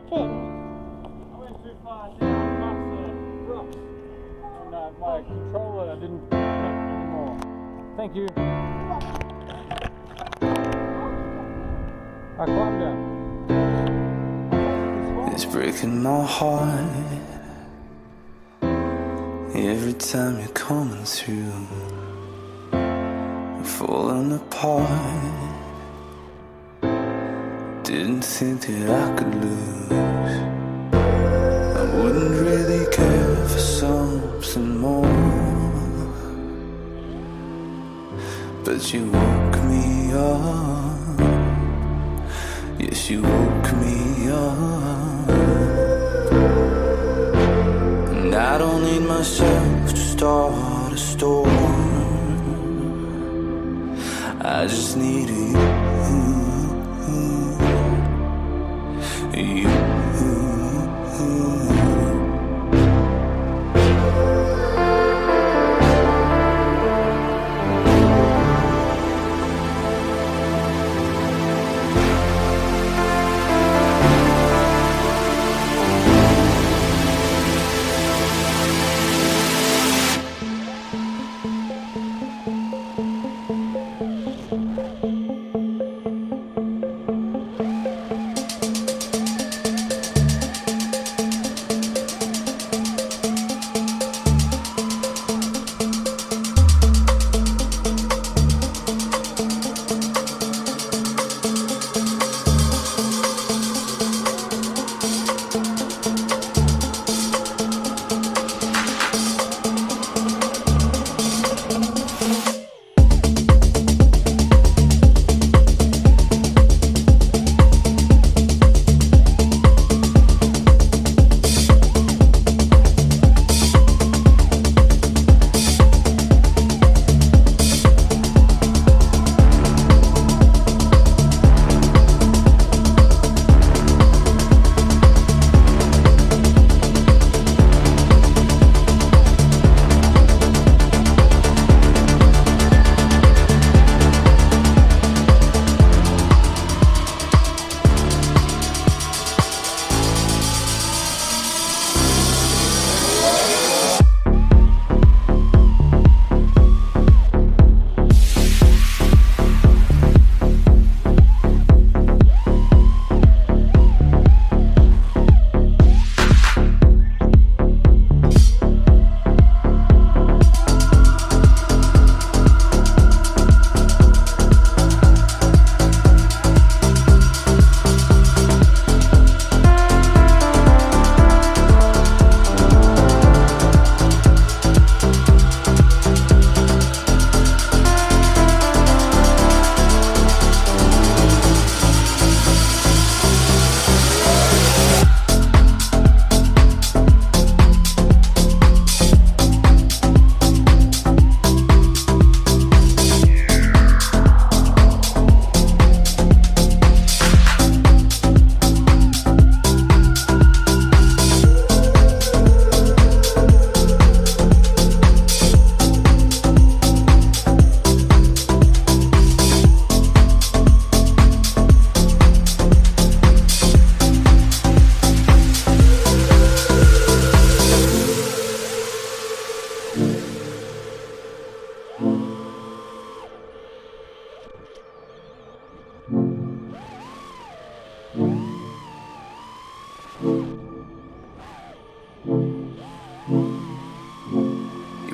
happen? I went too far down past the rocks and my controller didn't connect anymore. Thank you. I climbed down. It's breaking my heart every time you're coming through. I'm falling apart. Didn't think that I could lose. I wouldn't really care for something more, but you woke me up. Yes, you woke me up. And I don't need myself to start a storm. I just need you.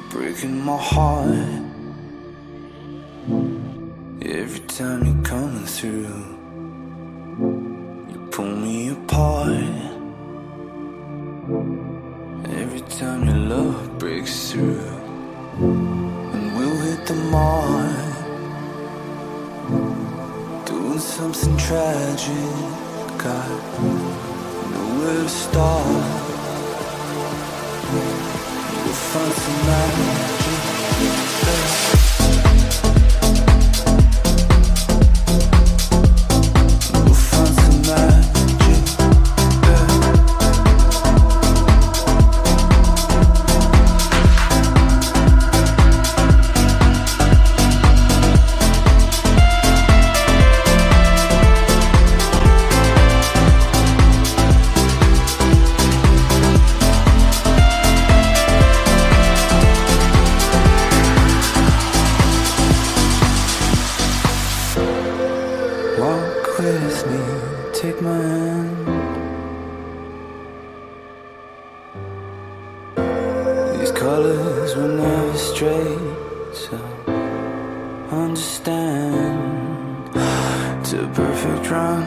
Breaking my heart every time you're coming through. You pull me apart every time your love breaks through. And we'll hit the mark, doing something tragic. Got nowhere to start. We'll find some magic. We'll find some magic. Walk with me, take my hand. These colors were never straight, so understand. It's a perfect run,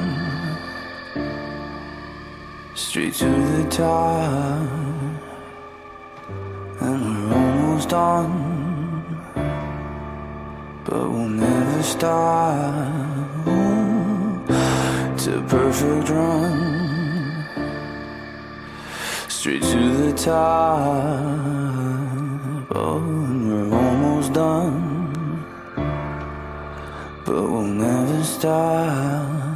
straight to the top, and we're almost done, but we'll never stop. It's a perfect run, straight to the top. Oh, and we're almost done, but we'll never stop.